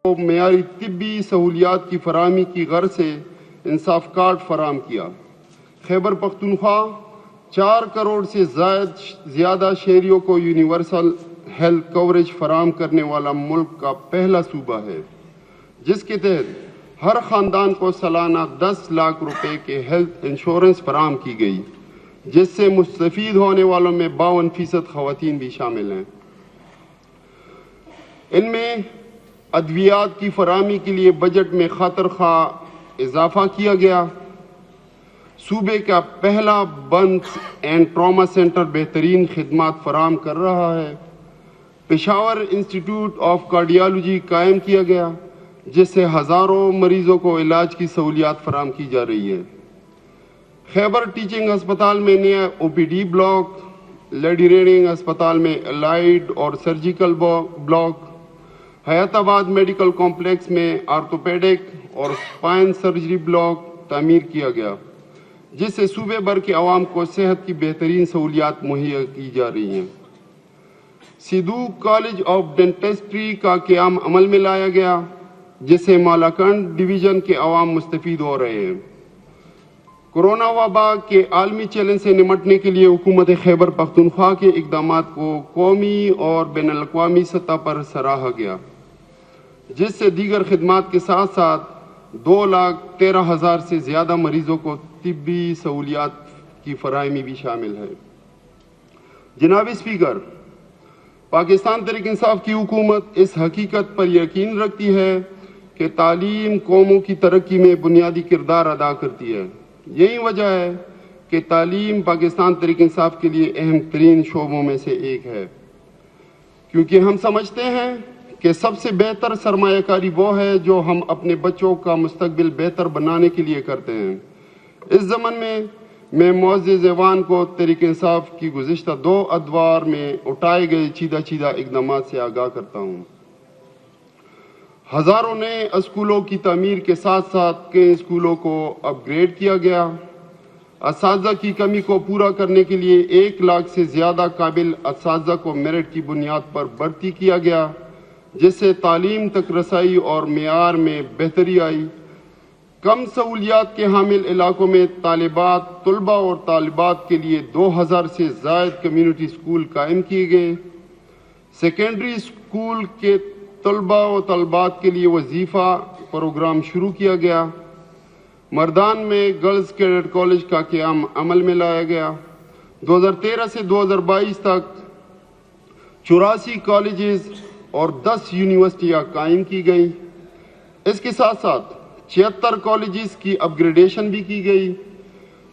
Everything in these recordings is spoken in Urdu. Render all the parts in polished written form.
کو معیاری طبی سہولیات کی فراہمی کی غرض سے انصاف کارڈ فراہم کیا۔ خیبر پختونخوا 4 کروڑ سے زیادہ شہریوں کو یونیورسل ہیلتھ کوریج فراہم کرنے والا ملک کا پہلا صوبہ ہے، جس کے تحت ہر خاندان کو سالانہ 10 لاکھ روپے کے ہیلتھ انشورنس فراہم کی گئی، جس سے مستفید ہونے والوں میں 52% خواتین بھی شامل ہیں۔ ان میں ادویات کی فراہمی کے لیے بجٹ میں خاطر خواہ اضافہ کیا گیا۔ صوبے کا پہلا برنس اینڈ ٹراما سینٹر بہترین خدمات فراہم کر رہا ہے۔ پشاور انسٹیٹیوٹ آف کارڈیالوجی قائم کیا گیا، جس سے ہزاروں مریضوں کو علاج کی سہولیات فراہم کی جا رہی ہے۔ خیبر ٹیچنگ ہسپتال میں نیا OPD بلاک، لیڈی ریڈنگ ہسپتال میں الائڈ اور سرجیکل بلاک، حیات آباد میڈیکل کمپلیکس میں آرتھوپیڈک اور اسپائن سرجری بلاک تعمیر کیا گیا، جس سے صوبے بھر کے عوام کو صحت کی بہترین سہولیات مہیا کی جا رہی ہیں۔ سدھو کالج آف ڈینٹسٹری کا قیام عمل میں لایا گیا، جس سے مالاکنڈ ڈویژن کے عوام مستفید ہو رہے ہیں۔ کورونا وبا کے عالمی چیلنج سے نمٹنے کے لیے حکومت خیبر پختونخوا کے اقدامات کو قومی اور بین الاقوامی سطح پر سراہا گیا، جس سے دیگر خدمات کے ساتھ ساتھ 2,13,000 سے زیادہ مریضوں کو طبی سہولیات کی فراہمی بھی شامل ہے۔ جناب اسپیکر، پاکستان تحریک انصاف کی حکومت اس حقیقت پر یقین رکھتی ہے کہ تعلیم قوموں کی ترقی میں بنیادی کردار ادا کرتی ہے۔ یہی وجہ ہے کہ تعلیم پاکستان تحریک انصاف کے لیے اہم ترین شعبوں میں سے ایک ہے، کیونکہ ہم سمجھتے ہیں کہ سب سے بہتر سرمایہ کاری وہ ہے جو ہم اپنے بچوں کا مستقبل بہتر بنانے کے لیے کرتے ہیں۔ اس ضمن میں معزز ایوان کو تحریک انصاف کی گزشتہ 2 ادوار میں اٹھائے گئے چیدہ اقدامات سے آگاہ کرتا ہوں۔ ہزاروں نئے اسکولوں کی تعمیر کے ساتھ ساتھ کئی اسکولوں کو اپ گریڈ کیا گیا۔ اساتذہ کی کمی کو پورا کرنے کے لیے 1 لاکھ سے زیادہ قابل اساتذہ کو میرٹ کی بنیاد پر بھرتی کیا گیا، جس سے تعلیم تک رسائی اور معیار میں بہتری آئی۔ کم سہولیات کے حامل علاقوں میں طلباء اور طالبات کے لیے 2000 سے زائد کمیونٹی اسکول قائم کیے گئے۔ سیکنڈری اسکول کے طلباء و طالبات کے لیے وظیفہ پروگرام شروع کیا گیا۔ مردان میں گرلز کیڈٹ کالج کا قیام عمل میں لایا گیا۔ 2013 سے 2022 تک 84 کالجز اور 10 یونیورسٹیاں قائم کی گئیں۔ اس کے ساتھ ساتھ 76 کالجز کی اپ گریڈیشن بھی کی گئی،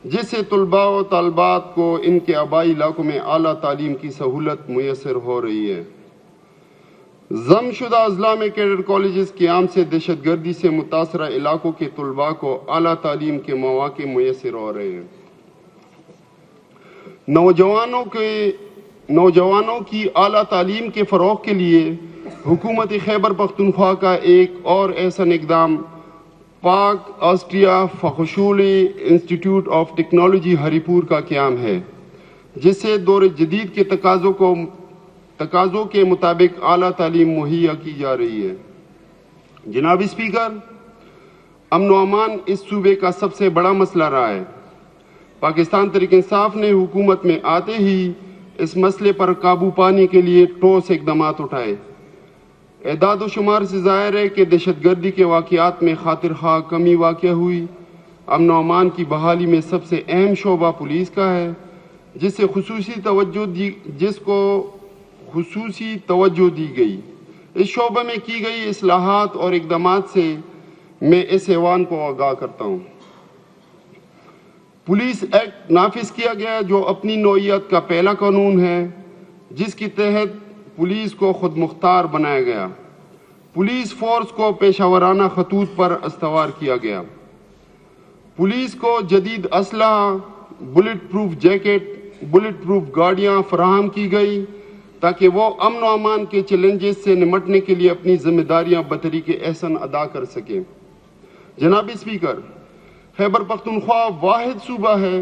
جس سے طلباء و طالبات کو ان کے آبائی علاقوں میں اعلیٰ تعلیم کی سہولت میسر ہو رہی ہے۔ ضم شدہ اضلاع میں کیڈٹ کالجز قیام سے دہشت گردی سے متاثرہ علاقوں کے طلباء کو اعلیٰ تعلیم کے مواقع میسر ہو رہے ہیں۔ نوجوانوں کی اعلیٰ تعلیم کے فروغ کے لیے حکومت خیبر پختونخوا کا ایک اور احسن اقدام پاک آسٹریا فخشولی انسٹیٹیوٹ آف ٹیکنالوجی ہری پور کا قیام ہے، جس سے دور جدید کے تقاضوں کے مطابق اعلیٰ تعلیم مہیا کی جا رہی ہے۔ جناب اسپیکر، امن و امان اس صوبے کا سب سے بڑا مسئلہ رہا ہے۔ پاکستان تحریک انصاف نے حکومت میں آتے ہی اس مسئلے پر قابو پانے کے لیے ٹھوس اقدامات اٹھائے۔ اعداد و شمار سے ظاہر ہے کہ دہشت گردی کے واقعات میں خاطر خواہ کمی واقع ہوئی۔ امن و امان کی بحالی میں سب سے اہم شعبہ پولیس کا ہے، جس کو خصوصی توجہ دی گئی۔ اس شعبے میں کی گئی اصلاحات اور اقدامات سے میں اس ایوان کو آگاہ کرتا ہوں۔ پولیس ایکٹ نافذ کیا گیا، جو اپنی نوعیت کا پہلا قانون ہے جس کے تحت پولیس کو خود مختار بنایا گیا۔ پولیس فورس کو پیشہ ورانہ خطوط پر استوار کیا گیا۔ پولیس کو جدید اسلحہ، bullet proof jacket, bullet proof گاڑیاں فراہم کی گئی تاکہ وہ امن و امان کے چیلنجز سے نمٹنے کے لیے اپنی ذمہ داریاں بطریق احسن ادا کر سکیں۔ جناب اسپیکر، خیبر پختونخوا واحد صوبہ ہے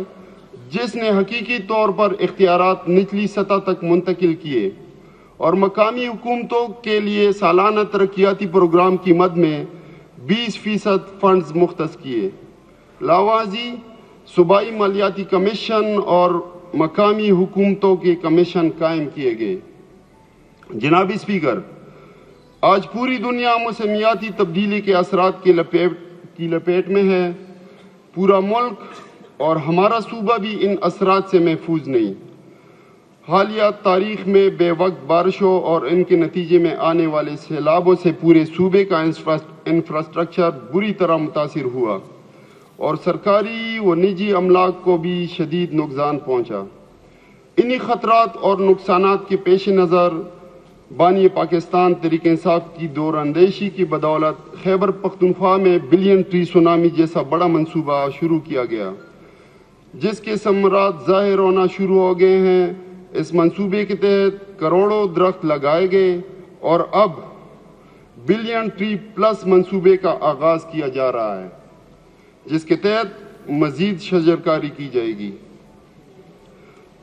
جس نے حقیقی طور پر اختیارات نچلی سطح تک منتقل کیے اور مقامی حکومتوں کے لیے سالانہ ترقیاتی پروگرام کی مد میں 20% فنڈز مختص کیے۔ لاوازی صوبائی مالیاتی کمیشن اور مقامی حکومتوں کے کمیشن قائم کیے گئے۔ جناب اسپیکر، آج پوری دنیا موسمیاتی تبدیلی کے اثرات کی لپیٹ میں ہے۔ پورا ملک اور ہمارا صوبہ بھی ان اثرات سے محفوظ نہیں۔ حالیہ تاریخ میں بے وقت بارشوں اور ان کے نتیجے میں آنے والے سیلابوں سے پورے صوبے کا انفراسٹرکچر بری طرح متاثر ہوا اور سرکاری و نجی املاک کو بھی شدید نقصان پہنچا۔ انہی خطرات اور نقصانات کے پیش نظر بانی پاکستان تحریک انصاف کی دور اندیشی کی بدولت خیبر پختونخوا میں بلین ٹری سونامی جیسا بڑا منصوبہ شروع کیا گیا، جس کے ثمرات ظاہر ہونا شروع ہو گئے ہیں۔ اس منصوبے کے تحت کروڑوں درخت لگائے گئے اور اب بلین ٹری پلس منصوبے کا آغاز کیا جا رہا ہے، جس کے تحت مزید شجرکاری کی جائے گی۔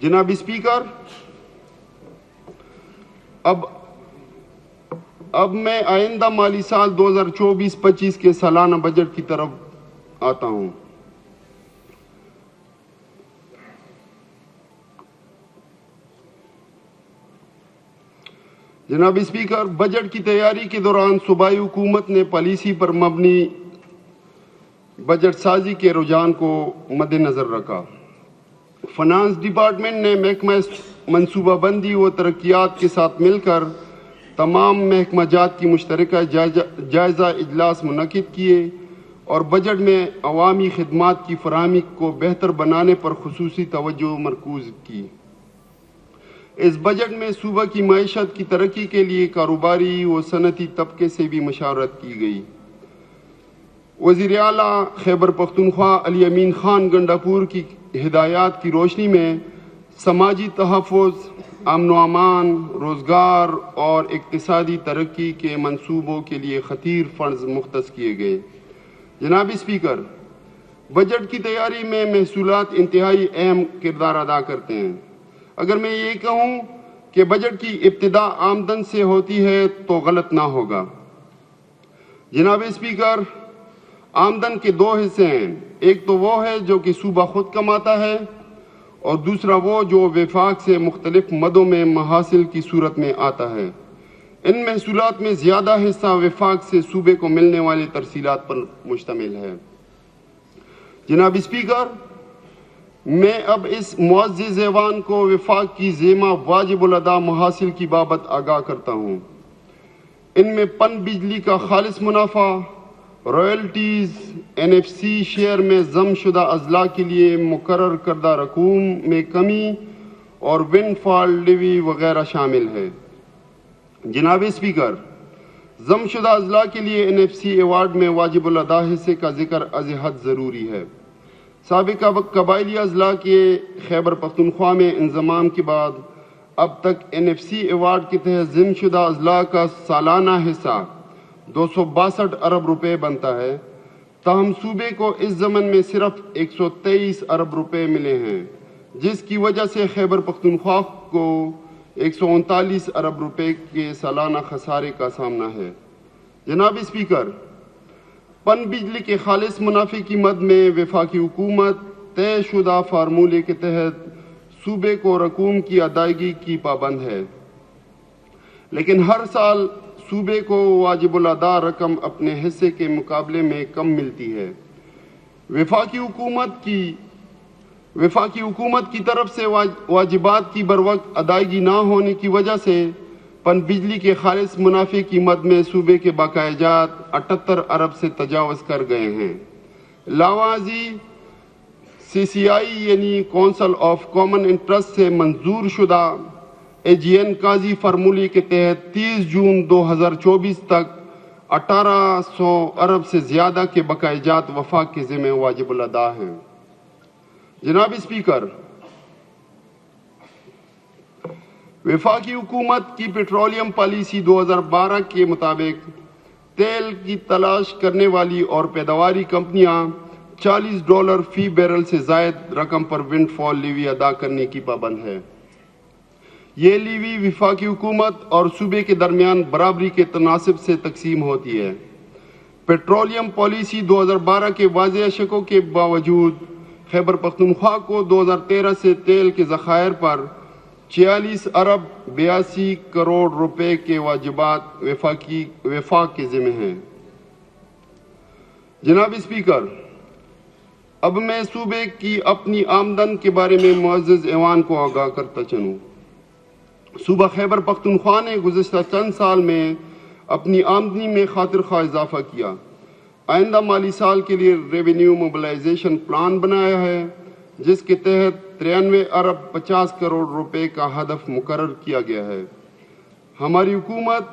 جناب اسپیکر، اب میں آئندہ مالی سال 2024-25 کے سالانہ بجٹ کی طرف آتا ہوں۔ جناب اسپیکر، بجٹ کی تیاری کے دوران صوبائی حکومت نے پالیسی پر مبنی بجٹ سازی کے رجحان کو مد نظر رکھا۔ فنانس ڈپارٹمنٹ نے محکمہ منصوبہ بندی و ترقیات کے ساتھ مل کر تمام محکمہ جات کی مشترکہ جائزہ اجلاس منعقد کیے اور بجٹ میں عوامی خدمات کی فراہمی کو بہتر بنانے پر خصوصی توجہ مرکوز کی۔ اس بجٹ میں صوبہ کی معیشت کی ترقی کے لیے کاروباری و صنعتی طبقے سے بھی مشاورت کی گئی۔ وزیر اعلیٰ خیبر پختونخوا علی امین خان گنڈاپور کی ہدایات کی روشنی میں سماجی تحفظ، امن و امان، روزگار اور اقتصادی ترقی کے منصوبوں کے لیے خطیر فنڈز مختص کیے گئے۔ جناب اسپیکر، بجٹ کی تیاری میں محصولات انتہائی اہم کردار ادا کرتے ہیں۔ اگر میں یہ کہوں کہ بجٹ کی ابتدا آمدن سے ہوتی ہے تو غلط نہ ہوگا۔ جناب اسپیکر، آمدن کے دو حصے ہیں، ایک تو وہ ہے جو کہ صوبہ خود کماتا ہے اور دوسرا وہ جو وفاق سے مختلف مدوں میں محاصل کی صورت میں آتا ہے۔ ان محصولات میں زیادہ حصہ وفاق سے صوبے کو ملنے والی ترسیلات پر مشتمل ہے۔ جناب اسپیکر، میں اب اس معزز ایوان کو وفاق کی ذمہ واجب الادا محاصل کی بابت آگاہ کرتا ہوں۔ ان میں پن بجلی کا خالص منافع، رائلٹیز، NFC شیئر میں ضم شدہ اضلاع کے لیے مقرر کردہ رقوم میں کمی اور ونڈ فال لیوی وغیرہ شامل ہے۔ جناب اسپیکر، ضم شدہ اضلاع کے لیے NFC ایوارڈ میں واجب الادا حصے کا ذکر از حد ضروری ہے۔ سابقہ قبائلی اضلاع کے خیبر پختونخوا میں انضمام کے بعد اب تک NFC ایوارڈ کے تحت ضم شدہ اضلاع کا سالانہ حصہ 262 ارب روپے بنتا ہے، تاہم صوبے کو اس ضمن میں صرف 123 ارب روپے ملے ہیں، جس کی وجہ سے خیبر پختونخوا کو 139 ارب روپے کے سالانہ خسارے کا سامنا ہے۔ جناب اسپیکر، پن بجلی کے خالص منافع کی مد میں وفاقی حکومت طے شدہ فارمولے کے تحت صوبے کو رقوم کی ادائیگی کی پابند ہے، لیکن ہر سال صوبے کو واجب الادا رقم اپنے حصے کے مقابلے میں کم ملتی ہے۔ وفاقی حکومت کی طرف سے واجبات کی بروقت ادائیگی نہ ہونے کی وجہ سے پن بجلی کے خالص منافع کی مد میں صوبے کے بقایا جات 78 ارب سے تجاوز کر گئے ہیں۔ لاوازی CCI یعنی کونسل آف کامن انٹرسٹ سے منظور شدہ AGN قاضی فارمولے کے تحت 30 جون 2024 تک 1800 ارب سے زیادہ کے بقایا جات وفاق کے ذمہ واجب الادا ہیں۔ جناب اسپیکر، وفاقی حکومت کی پیٹرولیم پالیسی 2012 کے مطابق تیل کی تلاش کرنے والی اور پیداواری کمپنیاں $40 فی بیرل سے زائد رقم پر ونڈ فال لیوی ادا کرنے کی پابند ہے۔ یہ لیوی وفاقی حکومت اور صوبے کے درمیان برابری کے تناسب سے تقسیم ہوتی ہے۔ پیٹرولیم پالیسی 2012 کے واضح شکوں کے باوجود خیبر پختونخوا کو 2013 سے تیل کے ذخائر پر 46 ارب 82 کروڑ روپے کے واجبات وفاق کے ذمہ ہیں۔ جناب اسپیکر، اب میں صوبے کی اپنی آمدن کے بارے میں معزز ایوان کو آگاہ کرتا چلوں۔ صوبہ خیبر پختونخوا نے گزشتہ چند سال میں اپنی آمدنی میں خاطر خواہ اضافہ کیا۔ آئندہ مالی سال کے لیے ریونیو موبلائزیشن پلان بنایا ہے، جس کے تحت 93 ارب 50 کروڑ روپے کا ہدف مقرر کیا گیا ہے۔ ہماری حکومت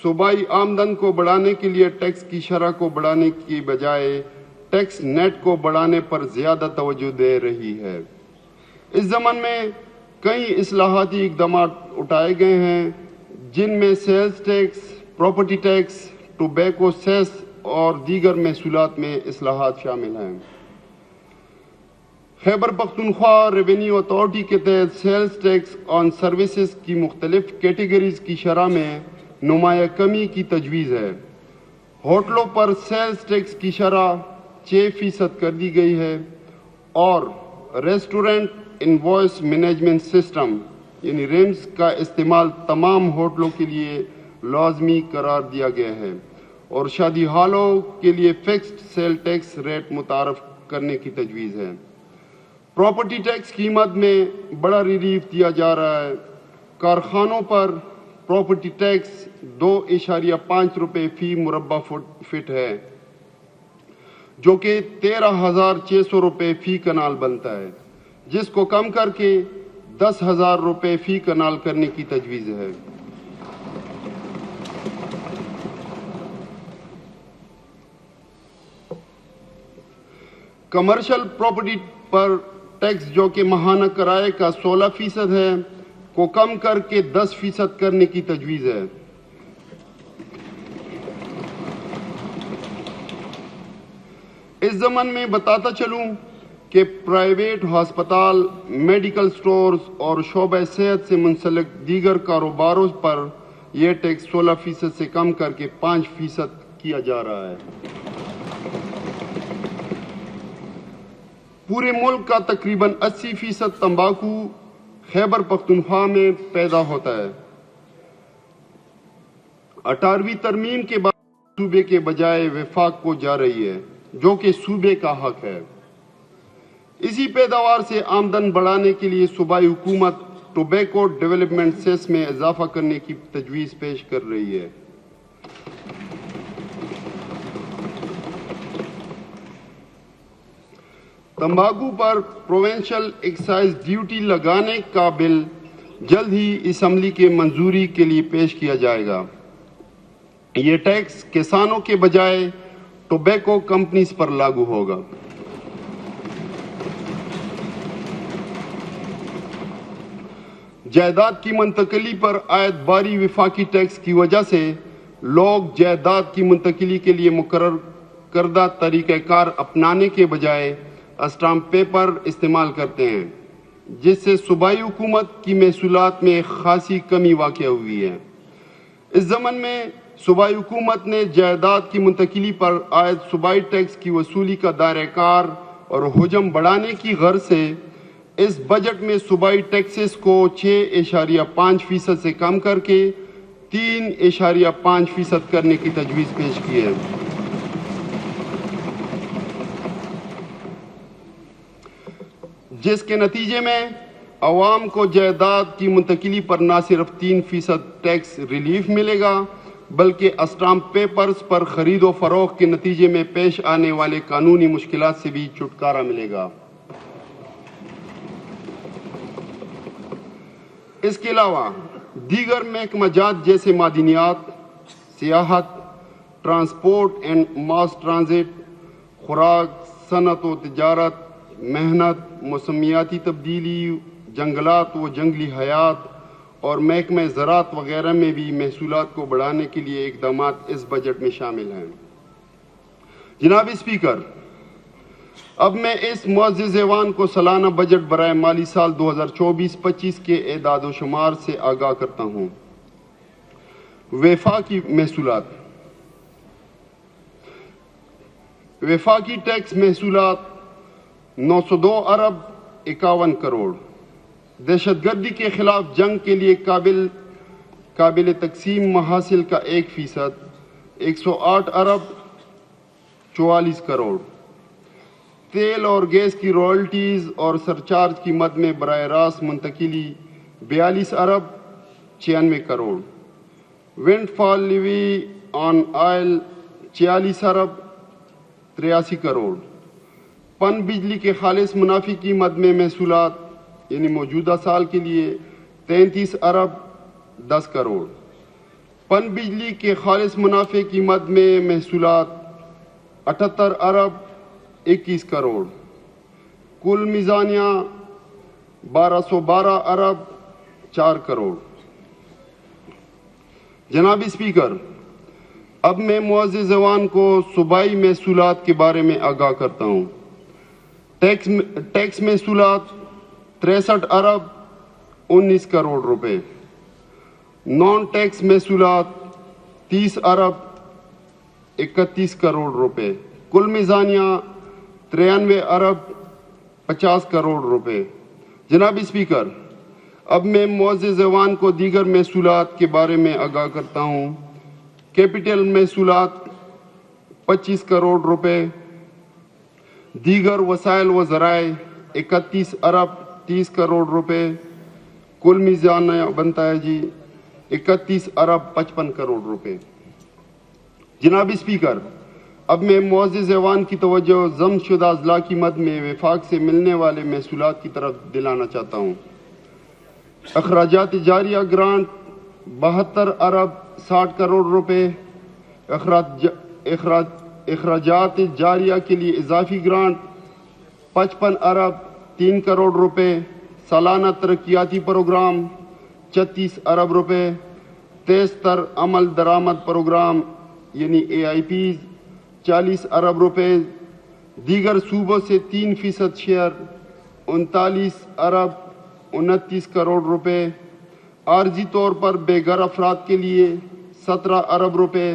صوبائی آمدن کو بڑھانے کے لیے ٹیکس کی شرح کو بڑھانے کی بجائے ٹیکس نیٹ کو بڑھانے پر زیادہ توجہ دے رہی ہے۔ اس ضمن میں کئی اصلاحاتی اقدامات اٹھائے گئے ہیں، جن میں sales tax, property tax, tobacco cess اور دیگر محصولات میں اصلاحات شامل ہیں۔ خیبر پختونخوا ریونیو اتھارٹی کے تحت سیلز ٹیکس آن سروسز کی مختلف کیٹیگریز کی شرح میں نمایاں کمی کی تجویز ہے۔ ہوٹلوں پر سیلز ٹیکس کی شرح 6% کر دی گئی ہے اور ریسٹورنٹ انوائس مینجمنٹ سسٹم یعنی ریمز کا استعمال تمام ہوٹلوں کے لیے لازمی قرار دیا گیا ہے اور شادی ہالوں کے لیے فکسڈ سیل ٹیکس ریٹ متعارف کرنے کی تجویز ہے۔ پراپرٹی ٹیکس قیمت میں بڑا ریلیف دیا جا رہا ہے۔ کارخانوں پر پراپرٹی ٹیکس 2.5 روپے فی مربع فٹ ہے، جو کہ 13,600 روپے فی کنال بنتا ہے، جس کو کم کر کے 10,000 روپے فی کنال کرنے کی تجویز ہے۔ کمرشل پراپرٹی پر ٹیکس، جو کہ ماہانہ کرائے کا 16% ہے، کو کم کر کے 10% کرنے کی تجویز ہے۔ اس ضمن میں بتاتا چلوں کہ پرائیویٹ ہسپتال، میڈیکل سٹورز اور شعبہ صحت سے منسلک دیگر کاروباروں پر یہ ٹیکس 16% سے کم کر کے 5% کیا جا رہا ہے۔ پورے ملک کا تقریباً 80% تمباکو خیبر پختونخوا میں پیدا ہوتا ہے۔ 18ویں ترمیم کے بعد صوبے کے بجائے وفاق کو جا رہی ہے، جو کہ صوبے کا حق ہے۔ اسی پیداوار سے آمدن بڑھانے کے لیے صوبائی حکومت ٹوبیکو ڈیولپمنٹ سیس میں اضافہ کرنے کی تجویز پیش کر رہی ہے۔ تمباکو پر پروونشل ایکسائز ڈیوٹی لگانے کا بل جلد ہی اسمبلی کے منظوری کے لیے پیش کیا جائے گا۔ یہ ٹیکس کسانوں کے بجائے ٹوبیکو کمپنیز پر لاگو ہوگا۔ جائیداد کی منتقلی پر عائد باری وفاقی ٹیکس کی وجہ سے لوگ جائیداد کی منتقلی کے لیے مقرر کردہ طریقہ کار اپنانے کے بجائے اسٹامپ پیپر استعمال کرتے ہیں، جس سے صوبائی حکومت کی محصولات میں خاصی کمی واقع ہوئی ہے۔ اس ضمن میں صوبائی حکومت نے جائیداد کی منتقلی پر عائد صوبائی ٹیکس کی وصولی کا دائرہ کار اور حجم بڑھانے کی غرض سے اس بجٹ میں صوبائی ٹیکسز کو 6.5% سے کم کر کے 3.5% کرنے کی تجویز پیش کی ہے۔ جس کے نتیجے میں عوام کو جائیداد کی منتقلی پر نہ صرف 3% ٹیکس ریلیف ملے گا، بلکہ اسٹامپ پیپرز پر خرید و فروخت کے نتیجے میں پیش آنے والے قانونی مشکلات سے بھی چھٹکارا ملے گا۔ اس کے علاوہ دیگر محکمہ جات جیسے معدنیات، سیاحت، ٹرانسپورٹ اینڈ ماس ٹرانزٹ، خوراک، صنعت و تجارت، محنت، موسمیاتی تبدیلی، جنگلات و جنگلی حیات اور محکمہ زراعت وغیرہ میں بھی محصولات کو بڑھانے کے لیے اقدامات اس بجٹ میں شامل ہیں۔ جناب اسپیکر، اب میں اس معزز ایوان کو سالانہ بجٹ برائے مالی سال 2024-25 کے اعداد و شمار سے آگاہ کرتا ہوں۔ وفاقی محصولات، وفاقی ٹیکس محصولات 902 ارب 51 کروڑ، دہشت گردی کے خلاف جنگ کے لیے قابل تقسیم محاصل کا 1%، 108 ارب 44 کروڑ، تیل اور گیس کی رائلٹیز اور سرچارج کی مد میں براہ راست منتقلی 42 ارب 96 کروڑ، ونڈ فال لیوی آن آئل 46 ارب 83 کروڑ، پن بجلی کے خالص منافع کی مد میں محصولات یعنی موجودہ سال کے لیے 33 ارب 10 کروڑ، پن بجلی کے خالص منافع کی مد میں محصولات 78 ارب 21 کروڑ، کل میزانیہ 1212 ارب 4 کروڑ۔ جناب اسپیکر، اب میں معزز ایوان کو صوبائی محصولات کے بارے میں آگاہ کرتا ہوں۔ ٹیکس محصولات 63 ارب 19 کروڑ روپے، نان ٹیکس محصولات 30 ارب 31 کروڑ روپے، کل میزانیہ 93 ارب 50 کروڑ روپے۔ جناب اسپیکر، اب میں معزز ایوان کو دیگر محصولات کے بارے میں آگاہ کرتا ہوں۔ کیپٹل محصولات 25 کروڑ روپے، دیگر وسائل و ذرائع 31 ارب 30 کروڑ روپے، کل میزانیہ بنتا ہے 31 ارب 55 کروڑ روپے۔ جناب اسپیکر، اب میں معزز ایوان کی توجہ ضم شدہ اضلاع کی مد میں وفاق سے ملنے والے محصولات کی طرف دلانا چاہتا ہوں۔ اخراجات جاریہ گرانٹ 72 ارب 60 کروڑ روپے، اخراجات جاریہ کے لیے اضافی گرانٹ 55 ارب 3 کروڑ روپے، سالانہ ترقیاتی پروگرام 36 ارب روپے، تیز تر عمل درآمد پروگرام یعنی AIPs 40 ارب روپے، دیگر صوبوں سے 3% شیئر 39 ارب 29 کروڑ روپے، عارضی طور پر بے گھر افراد کے لیے 17 ارب روپے،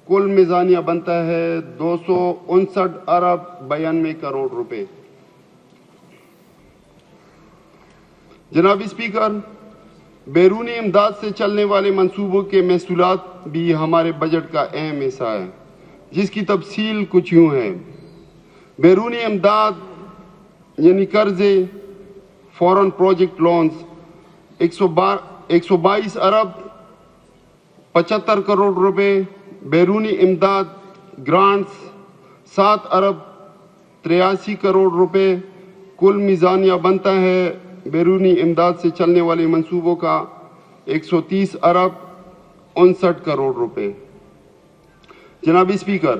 کل میزانیہ بنتا ہے 259 ارب 92 کروڑ روپے۔ جناب اسپیکر، بیرونی امداد سے چلنے والے منصوبوں کے محصولات بھی ہمارے بجٹ کا اہم حصہ ہے، جس کی تفصیل کچھ یوں ہے۔ بیرونی امداد یعنی قرضے، فورن پروجیکٹ لونز 122 ارب 75 کروڑ روپے، بیرونی امداد گرانٹس 7 ارب 83 کروڑ روپے، کل میزانیہ بنتا ہے بیرونی امداد سے چلنے والے منصوبوں کا 130 ارب 59 کروڑ روپے۔ جناب اسپیکر،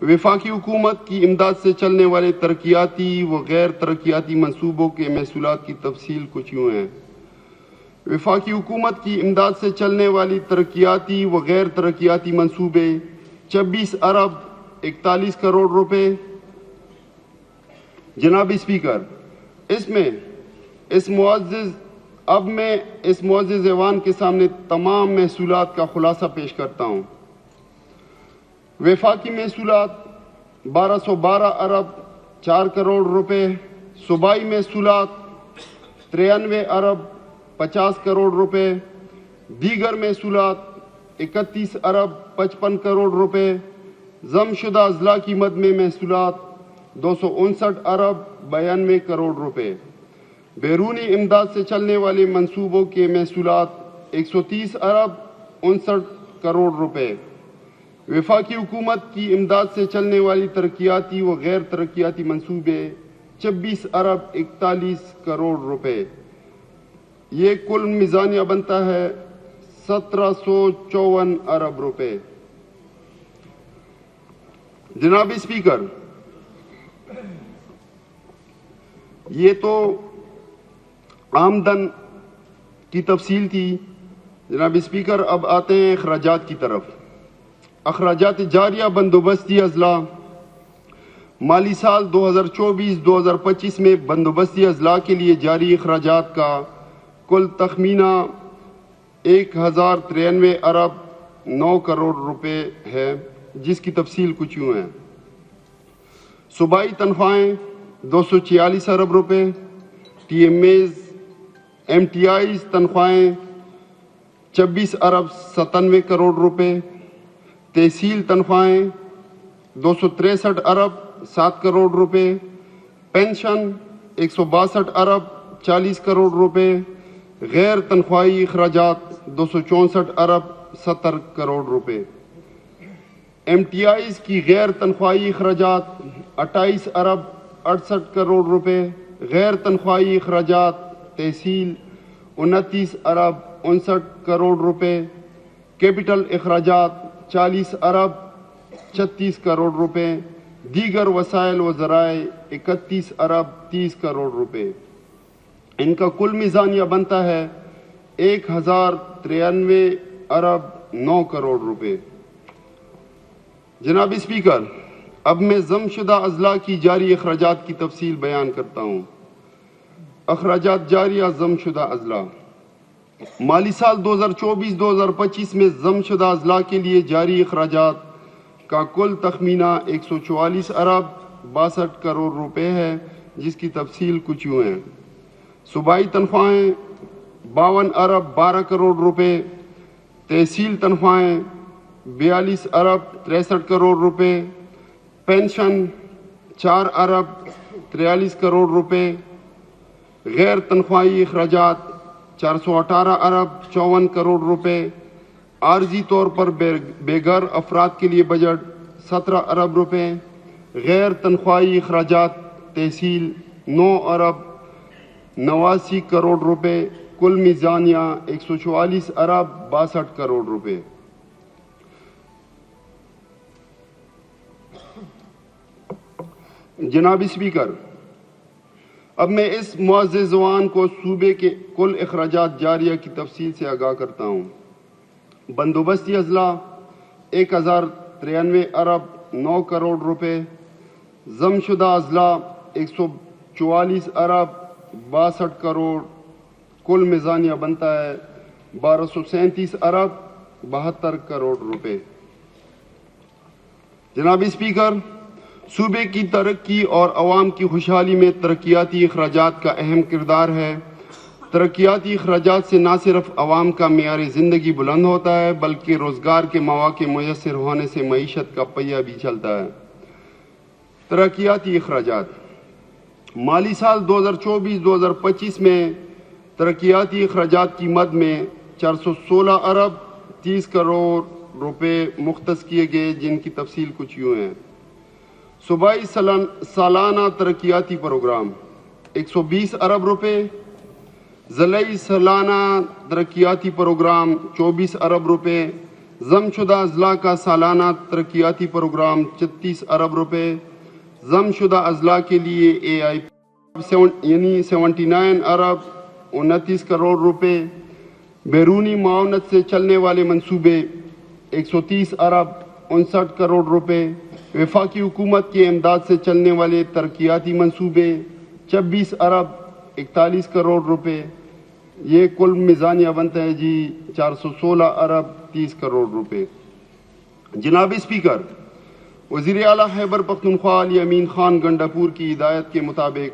وفاقی حکومت کی امداد سے چلنے والے ترقیاتی و غیر ترقیاتی منصوبوں کے محصولات کی تفصیل کچھ یوں ہے۔ وفاقی حکومت کی امداد سے چلنے والی ترقیاتی و غیر ترقیاتی منصوبے 26 ارب 41 کروڑ روپے۔ جناب اسپیکر، اب میں اس معزز ایوان کے سامنے تمام محصولات کا خلاصہ پیش کرتا ہوں۔ وفاقی محصولات 1212 ارب 4 کروڑ روپے، صوبائی محصولات 93 ارب 50 کروڑ روپے، دیگر محصولات 31 ارب 55 کروڑ روپے، ضم شدہ اضلاع کی مد میں محصولات 259 ارب 92 کروڑ روپے، بیرونی امداد سے چلنے والے منصوبوں کے محصولات 130 ارب 59 کروڑ روپے، وفاقی حکومت کی امداد سے چلنے والی ترقیاتی و غیر ترقیاتی منصوبے 26 ارب 41 کروڑ روپے۔ یہ کل میزانیہ بنتا ہے 1754 ارب روپے۔ جناب اسپیکر، یہ تو آمدن کی تفصیل تھی۔ جناب اسپیکر، اب آتے ہیں اخراجات کی طرف۔ اخراجات جاریہ بندوبستی اضلاع مالی سال 2024-2025 میں بندوبستی اضلاع کے لیے جاری اخراجات کا کل تخمینہ 1093 ارب 9 کروڑ روپے ہے، جس کی تفصیل کچھ یوں ہے۔ صوبائی تنخواہیں 246 ارب روپے، ایم ٹی آئیز تنخواہیں 26 ارب 97 کروڑ روپے، تحصیل تنخواہیں 263 ارب 7 کروڑ روپے، پینشن 162 ارب 40 کروڑ روپے، غیر تنخواہی اخراجات 264 ارب 70 کروڑ روپے۔ ایم ٹی آئیز کی غیر تنخواہی اخراجات 28 ارب 68 کروڑ روپے، غیر تنخواہی اخراجات تحصیل 29 ارب 59 کروڑ روپے، کیپٹل اخراجات 40 ارب 36 کروڑ روپے، دیگر وسائل و ذرائع 31 ارب 30 کروڑ روپے۔ ان کا کل میزانیہ بنتا ہے 1093 ارب 9 کروڑ روپے۔ جناب اسپیکر، اب میں ضم شدہ اضلاع کی جاری اخراجات کی تفصیل بیان کرتا ہوں۔ اخراجات جاریہ ضم شدہ اضلاع: مالی سال 2024-2025 میں ضم شدہ اضلاع کے لیے جاری اخراجات کا کل تخمینہ 144 ارب 62 کروڑ روپے ہے، جس کی تفصیل کچھ یوں ہے۔ صوبائی تنخواہیں 52 ارب 12 کروڑ روپے، تحصیل تنخواہیں 42 ارب 63 کروڑ روپے، پینشن 4 ارب 43 کروڑ روپے، غیر تنخواہی اخراجات 418 ارب 54 کروڑ روپے، عارضی طور پر بے گھر افراد کے لیے بجٹ 17 ارب روپے، غیر تنخواہی اخراجات تحصیل 9 ارب 89 کروڑ روپے، کل میزانیہ 144 ارب 62 کروڑ روپے۔ جناب اسپیکر، اب میں اس معزز زبان کو صوبے کے کل اخراجات جاریہ کی تفصیل سے آگاہ کرتا ہوں۔ بندوبستی اضلاع 1093 ارب 9 کروڑ روپے، ضم شدہ اضلاع 144 ارب 62 کروڑ، کل میزانیہ بنتا ہے 1237 ارب 72 کروڑ روپے۔ جناب اسپیکر، صوبے کی ترقی اور عوام کی خوشحالی میں ترقیاتی اخراجات کا اہم کردار ہے۔ ترقیاتی اخراجات سے نہ صرف عوام کا معیار زندگی بلند ہوتا ہے، بلکہ روزگار کے مواقع میسر ہونے سے معیشت کا پہیہ بھی چلتا ہے۔ ترقیاتی اخراجات: مالی سال 2024-2025 میں ترقیاتی اخراجات کی مد میں 416 ارب 30 کروڑ روپے مختص کیے گئے، جن کی تفصیل کچھ یوں ہے۔ صوبائی سالانہ ترقیاتی پروگرام 120 ارب روپے، ضلعی سالانہ ترقیاتی پروگرام 24 ارب روپے، ضم شدہ اضلاع کا سالانہ ترقیاتی پروگرام 36 ارب روپے، ضم شدہ اضلاع کے لیے اے آئی یعنی 79 ارب 29 کروڑ روپے، بیرونی معاونت سے چلنے والے منصوبے 130 ارب 59 کروڑ روپے، وفاقی حکومت کی امداد سے چلنے والے ترقیاتی منصوبے 26 ارب 41 کروڑ روپے۔ یہ کل میزانیہ بنتا ہے 416 ارب 30 کروڑ روپے۔ جناب اسپیکر، وزیر اعلیٰ خیبر پختونخوا علی امین خان گنڈاپور کی ہدایت کے مطابق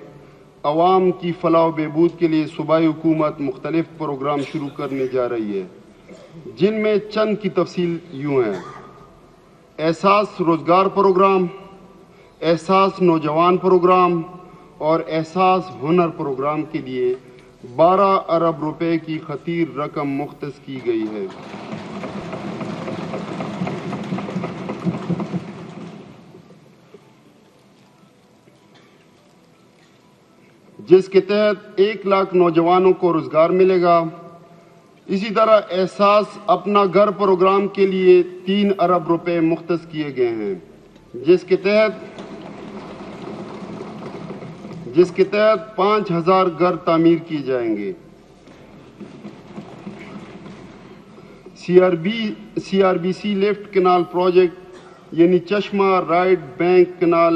عوام کی فلاح و بہبود کے لیے صوبائی حکومت مختلف پروگرام شروع کرنے جا رہی ہے، جن میں چند کی تفصیل یوں ہے۔ احساس روزگار پروگرام، احساس نوجوان پروگرام اور احساس ہنر پروگرام کے لیے 12 ارب روپے کی خطیر رقم مختص کی گئی ہے۔ جس کے تحت 1 لاکھ نوجوانوں کو روزگار ملے گا۔ اسی طرح احساس اپنا گھر پروگرام کے لیے 3 ارب روپے مختص کیے گئے ہیں، جس کے تحت 5000 گھر تعمیر کیے جائیں گے۔ C R B C left canal project یعنی چشمہ رائٹ بینک کینال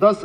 10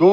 2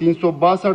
362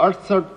68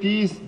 30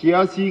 86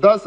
10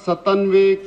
97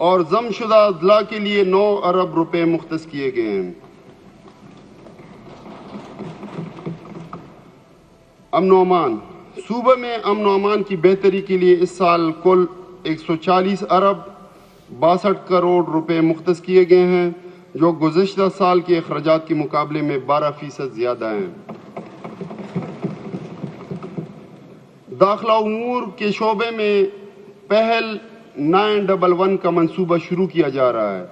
اور ضم شدہ اضلاع کے لیے 9 ارب روپے مختص کیے گئے ہیں۔ امن و امان، صوبہ میں امن و امان کی بہتری کے لیے اس سال کل 140 ارب 62 کروڑ روپے مختص کیے گئے ہیں، جو گزشتہ سال کے اخراجات کے مقابلے میں 12% زیادہ ہیں۔ داخلہ امور کے شعبے میں پہل 911 کا منصوبہ شروع کیا جا رہا ہے۔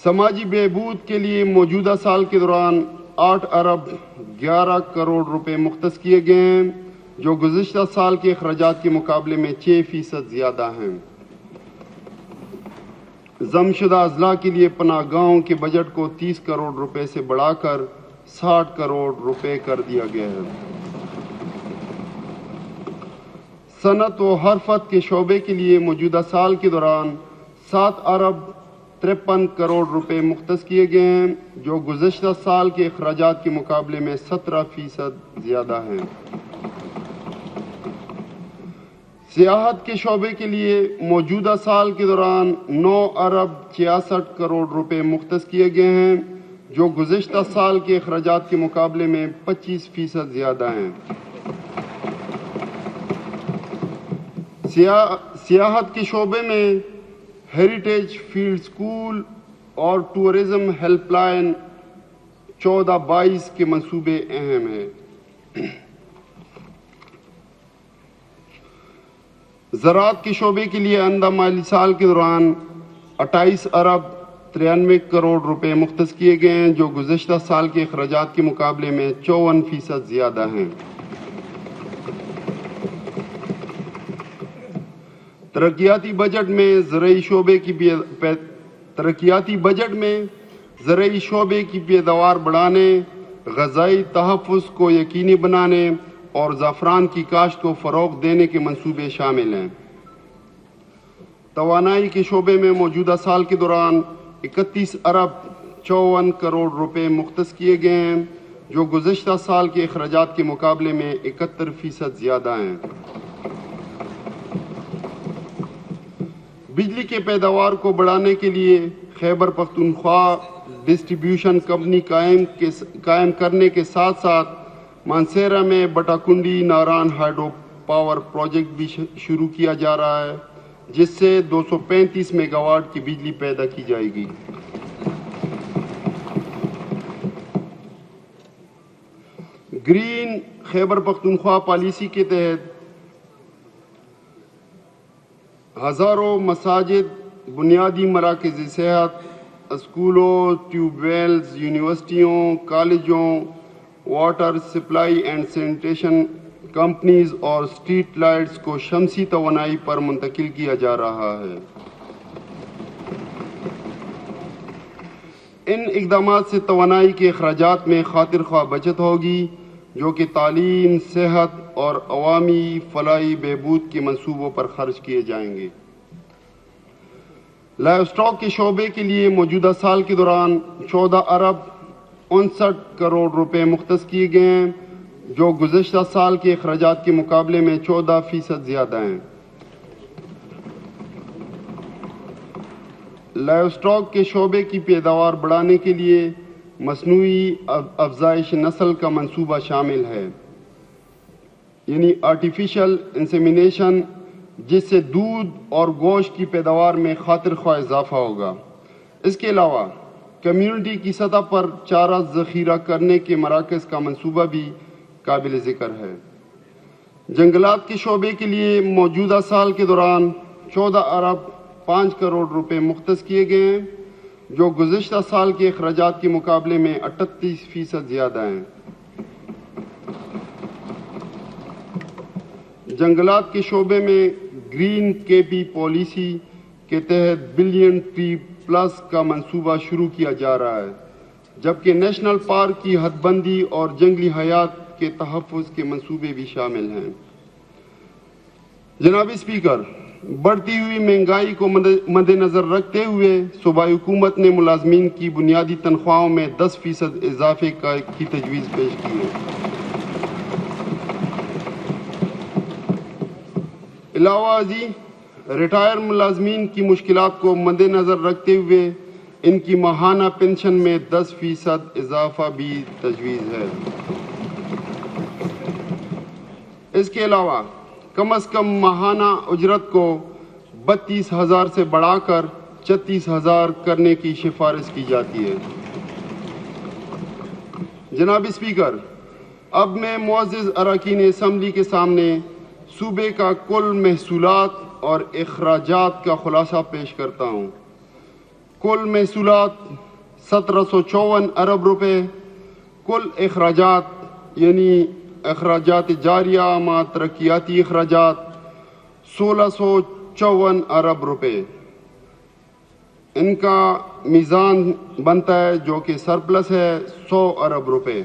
سماجی بہبود کے لیے موجودہ سال کے دوران 8 ارب 11 کروڑ روپے مختص کیے گئے ہیں، جو گزشتہ سال کے اخراجات کے مقابلے میں 6% زیادہ ہیں۔ ضم شدہ اضلاع کے لیے پناہ گاہوں کے بجٹ کو 30 کروڑ روپے سے بڑھا کر 60 کروڑ روپے کر دیا گیا ہے۔ صنعت و حرفت کے شعبے کے لیے موجودہ سال کے دوران 7 ارب 53 کروڑ روپے مختص کیے گئے ہیں، جو گزشتہ سال کے اخراجات کے مقابلے میں 17% زیادہ ہیں۔ سیاحت کے شعبے کے لیے موجودہ سال کے دوران 9 ارب 66 کروڑ روپے مختص کیے گئے ہیں، جو گزشتہ سال کے اخراجات کے مقابلے میں 25% زیادہ ہیں۔ سیاحت کے شعبے میں ہیریٹیج فیلڈ اسکول اور ٹورزم ہیلپ لائن 14-22 کے منصوبے اہم ہیں۔ زراعت کے شعبے کے لیے آئندہ مالی سال کے دوران 28 ارب 93 کروڑ روپے مختص کیے گئے ہیں، جو گزشتہ سال کے اخراجات کے مقابلے میں 54% زیادہ ہیں۔ ترقیاتی بجٹ میں زرعی شعبے کی پیداوار بڑھانے، غذائی تحفظ کو یقینی بنانے اور زعفران کی کاشت کو فروغ دینے کے منصوبے شامل ہیں۔ توانائی کے شعبے میں موجودہ سال کے دوران 31 ارب 54 کروڑ روپے مختص کیے گئے ہیں، جو گزشتہ سال کے اخراجات کے مقابلے میں 71% زیادہ ہیں۔ بجلی کے پیداوار کو بڑھانے کے لیے خیبر پختونخوا ڈسٹریبیوشن کمپنی قائم کرنے کے ساتھ ساتھ مانسہرہ میں بٹا کنڈی ناران ہائیڈرو پاور پروجیکٹ بھی شروع کیا جا رہا ہے، جس سے 235 میگا واٹ کی بجلی پیدا کی جائے گی۔ گرین خیبر پختونخوا پالیسی کے تحت ہزاروں مساجد، بنیادی مراکز صحت، اسکولوں، ٹیوب ویلز، یونیورسٹیوں، کالجوں، water supply and sanitation companies اور اسٹریٹ لائٹس کو شمسی توانائی پر منتقل کیا جا رہا ہے۔ ان اقدامات سے توانائی کے اخراجات میں خاطر خواہ بچت ہوگی، جو کہ تعلیم، صحت اور عوامی فلاحی بہبود کے منصوبوں پر خرچ کیے جائیں گے۔ لائف اسٹاک کے شعبے کے لیے موجودہ سال کے دوران 14 ارب 59 کروڑ روپے مختص کیے گئے ہیں، جو گزشتہ سال کے اخراجات کے مقابلے میں 14% زیادہ ہیں۔ لائف اسٹاک کے شعبے کی پیداوار بڑھانے کے لیے مصنوعی افزائش نسل کا منصوبہ شامل ہے، یعنی آرٹیفیشل انسیمینیشن، جس سے دودھ اور گوشت کی پیداوار میں خاطر خواہ اضافہ ہوگا۔ اس کے علاوہ کمیونٹی کی سطح پر چارہ ذخیرہ کرنے کے مراکز کا منصوبہ بھی قابل ذکر ہے۔ جنگلات کے شعبے کے لیے موجودہ سال کے دوران 14 ارب 5 کروڑ روپے مختص کیے گئے ہیں، جو گزشتہ سال کے اخراجات کے مقابلے میں 38% زیادہ ہیں۔ جنگلات کے شعبے میں گرین کے پی پالیسی کے تحت بلین ٹری پلس کا منصوبہ شروع کیا جا رہا ہے، جبکہ نیشنل پارک کی حد بندی اور جنگلی حیات کے تحفظ کے منصوبے بھی شامل ہیں۔ جناب اسپیکر، بڑھتی ہوئی مہنگائی کو مد نظر رکھتے ہوئے صوبائی حکومت نے ملازمین کی بنیادی تنخواہوں میں 10% اضافے کی تجویز پیش کی ہے۔ علاوہ ازیں ریٹائر ملازمین کی مشکلات کو مد نظر رکھتے ہوئے ان کی ماہانہ پنشن میں 10% اضافہ بھی تجویز ہے۔ اس کے علاوہ کم از کم ماہانہ اجرت کو 32,000 سے بڑھا کر 36,000 کرنے کی سفارش کی جاتی ہے۔ جناب اسپیکر، اب میں معزز اراکین اسمبلی کے سامنے صوبے کا کل محصولات اور اخراجات کا خلاصہ پیش کرتا ہوں۔ کل محصولات 1754 ارب روپے، کل اخراجات یعنی اخراجات جاریہ مع ترقیاتی اخراجات 1654 ارب روپے۔ ان کا میزان بنتا ہے جو کہ سرپلس ہے 100 ارب روپے۔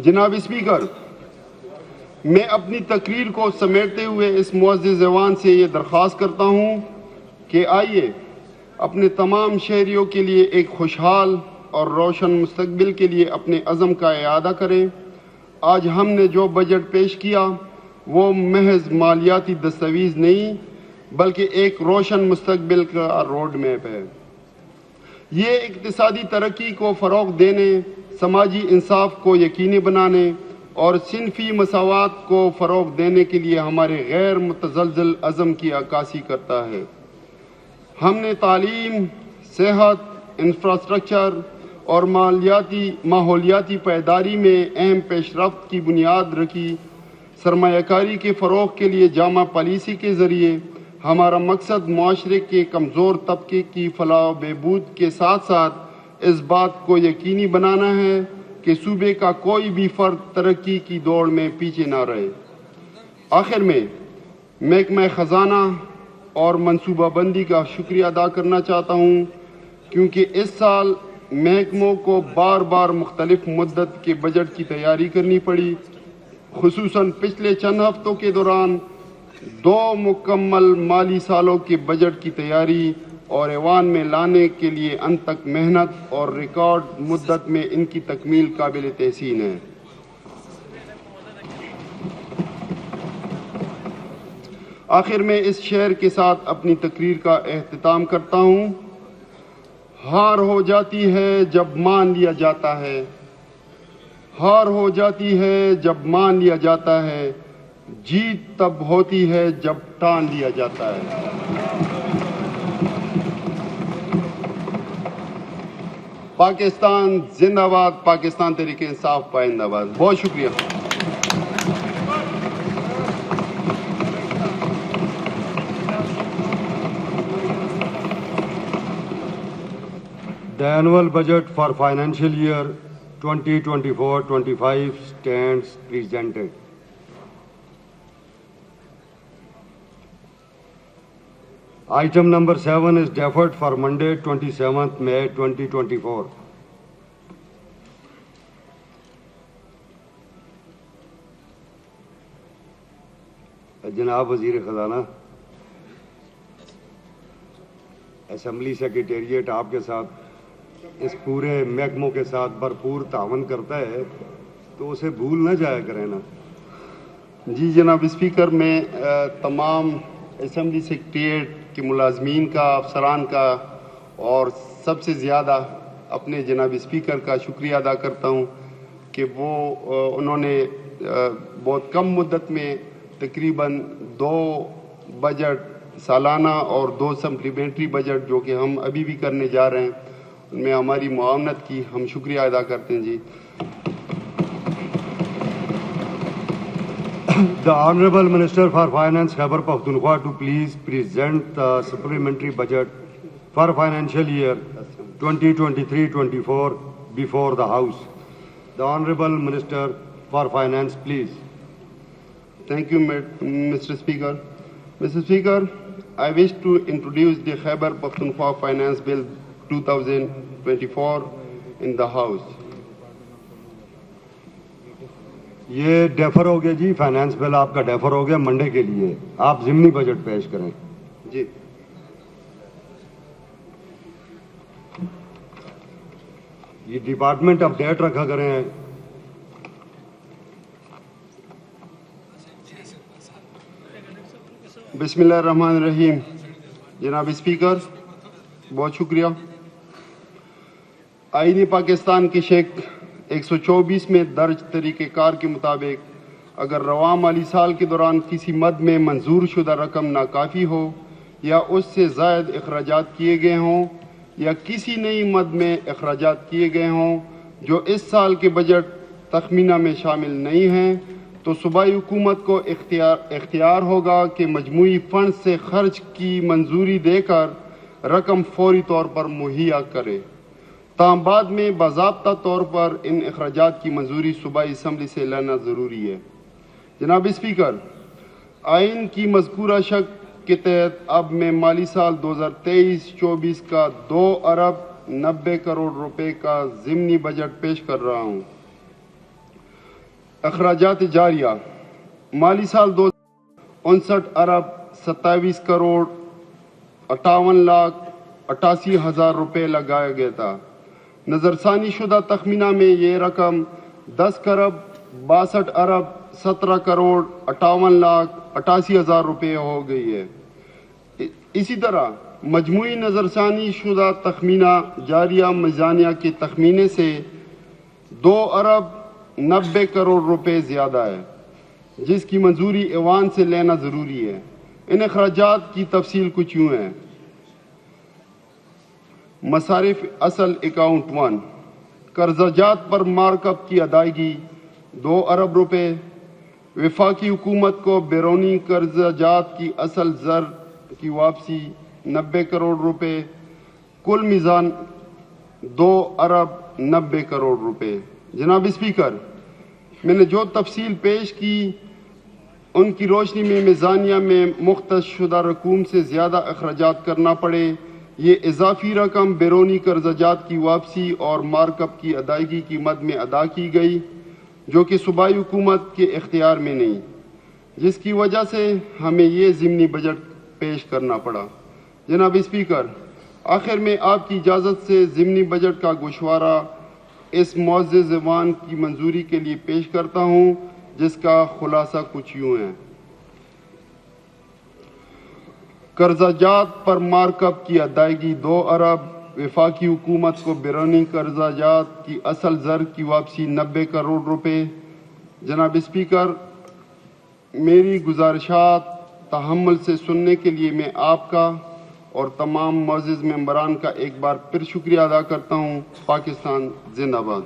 جناب اسپیکر، میں اپنی تقریر کو سمیٹتے ہوئے اس معزز ایوان سے یہ درخواست کرتا ہوں کہ آئیے اپنے تمام شہریوں کے لیے ایک خوشحال اور روشن مستقبل کے لیے اپنے عزم کا اعادہ کریں۔ آج ہم نے جو بجٹ پیش کیا وہ محض مالیاتی دستاویز نہیں بلکہ ایک روشن مستقبل کا روڈ میپ ہے۔ یہ اقتصادی ترقی کو فروغ دینے، سماجی انصاف کو یقینی بنانے اور صنفی مساوات کو فروغ دینے کے لیے ہمارے غیر متزلزل عزم کی عکاسی کرتا ہے۔ ہم نے تعلیم، صحت، انفراسٹرکچر اور ماحولیاتی پائیداری میں اہم پیش رفت کی بنیاد رکھی۔ سرمایہ کاری کے فروغ کے لیے جامع پالیسی کے ذریعے ہمارا مقصد معاشرے کے کمزور طبقے کی فلاح و بہبود کے ساتھ ساتھ اس بات کو یقینی بنانا ہے کہ صوبے کا کوئی بھی فرد ترقی کی دوڑ میں پیچھے نہ رہے۔ آخر میں محکمہ خزانہ اور منصوبہ بندی کا شکریہ ادا کرنا چاہتا ہوں کیونکہ اس سال محکموں کو بار بار مختلف مدت کے بجٹ کی تیاری کرنی پڑی، خصوصاً پچھلے چند ہفتوں کے دوران 2 مکمل مالی سالوں کے بجٹ کی تیاری اور ایوان میں لانے کے لیے انتھک محنت اور ریکارڈ مدت میں ان کی تکمیل قابل تحسین ہے۔ آخر میں اس شعر کے ساتھ اپنی تقریر کا اختتام کرتا ہوں۔ ہار ہو جاتی ہے جب مان لیا جاتا ہے، ہار ہو جاتی ہے جب مان لیا جاتا ہے، جیت تب ہوتی ہے جب ٹان لیا جاتا ہے۔ پاکستان زندہ باد، پاکستان تحریک انصاف پائندہ باد۔ بہت شکریہ۔ The annual budget for financial year 2024-25 stands presented. Item number 7 is deferred for Monday, 27th May 2024. جناب وزیر خزانہ، اسمبلی سیکریٹریٹ آپ کے ساتھ اس پورے محکموں کے ساتھ بھرپور تعاون کرتا ہے تو اسے بھول نہ جایا کریں نا۔ جی جناب اسپیکر، میں تمام اسمبلی سیکریٹریٹ کے ملازمین کا، افسران کا اور سب سے زیادہ اپنے جناب اسپیکر کا شکریہ ادا کرتا ہوں کہ انہوں نے بہت کم مدت میں تقریباً 2 بجٹ سالانہ اور 2 سپلیمنٹری بجٹ جو کہ ہم ابھی بھی کرنے جا رہے ہیں ان میں ہماری معاونت کی، ہم شکریہ ادا کرتے ہیں۔ جی The Honorable Minister for Finance, Khyber Pakhtunkhwa, to please present the supplementary budget for financial year 2023-24 before the House. The Honorable Minister for Finance, please. Thank you, Mr. Speaker. Mr. Speaker, I wish to introduce the Khyber Pakhtunkhwa Finance Bill 2024 in the House. یہ ڈیفر ہو گیا جی، فائنانس بل آپ کا ڈیفر ہو گیا منڈے کے لیے، آپ ضمنی بجٹ پیش کریں جی یہ ڈپارٹمنٹ اپ ڈیٹ رکھا کریں. بسم اللہ الرحمن الرحیم. جناب اسپیکر بہت شکریہ. آئین پاکستان کی شق 124 میں درج طریقہ کار کے مطابق اگر رواں مالی سال کے دوران کسی مد میں منظور شدہ رقم ناکافی ہو یا اس سے زائد اخراجات کیے گئے ہوں یا کسی نئی مد میں اخراجات کیے گئے ہوں جو اس سال کے بجٹ تخمینہ میں شامل نہیں ہیں تو صوبائی حکومت کو اختیار ہوگا کہ مجموعی فنڈ سے خرچ کی منظوری دے کر رقم فوری طور پر مہیا کرے. تاہم بعد میں باضابطہ طور پر ان اخراجات کی منظوری صوبائی اسمبلی سے لینا ضروری ہے. جناب اسپیکر، آئین کی مذکورہ شق کے تحت اب میں مالی سال 2023-24 کا 2 ارب 90 کروڑ روپے کا ضمنی بجٹ پیش کر رہا ہوں. اخراجات جاریہ مالی سال 59 ارب 27 کروڑ 58 لاکھ 88 ہزار روپے لگایا گیا تھا. نظرثانی شدہ تخمینہ میں یہ رقم 10 کرب 62 ارب 17 کروڑ 58 لاکھ 88 ہزار روپے ہو گئی ہے. اسی طرح مجموعی نظرثانی شدہ تخمینہ جاریہ میزانیہ کے تخمینے سے 2 ارب 90 کروڑ روپے زیادہ ہے جس کی منظوری ایوان سے لینا ضروری ہے. ان اخراجات کی تفصیل کچھ یوں ہے. مصارف اصل اکاؤنٹ 1 قرضہ جات پر مارک اپ کی ادائیگی 2 ارب روپے. وفاقی حکومت کو بیرونی قرضہ جات کی اصل زر کی واپسی 90 کروڑ روپے. کل میزان 2 ارب 90 کروڑ روپے. جناب اسپیکر، میں نے جو تفصیل پیش کی ان کی روشنی میں میزانیہ میں مختص شدہ رقوم سے زیادہ اخراجات کرنا پڑے. یہ اضافی رقم بیرونی قرضہ جات کی واپسی اور مارک اپ کی ادائیگی کی مد میں ادا کی گئی جو کہ صوبائی حکومت کے اختیار میں نہیں، جس کی وجہ سے ہمیں یہ ضمنی بجٹ پیش کرنا پڑا. جناب اسپیکر، آخر میں آپ کی اجازت سے ضمنی بجٹ کا گوشوارہ اس معزز ایوان کی منظوری کے لیے پیش کرتا ہوں جس کا خلاصہ کچھ یوں ہے. قرضہ جات پر مارک اپ کی ادائیگی 2 ارب. وفاقی حکومت کو بیرونی قرضہ جات کی اصل زر کی واپسی 90 کروڑ روپے. جناب اسپیکر، میری گزارشات تحمل سے سننے کے لیے میں آپ کا اور تمام معزز ممبران کا ایک بار پھر شکریہ ادا کرتا ہوں. پاکستان زندہ باد.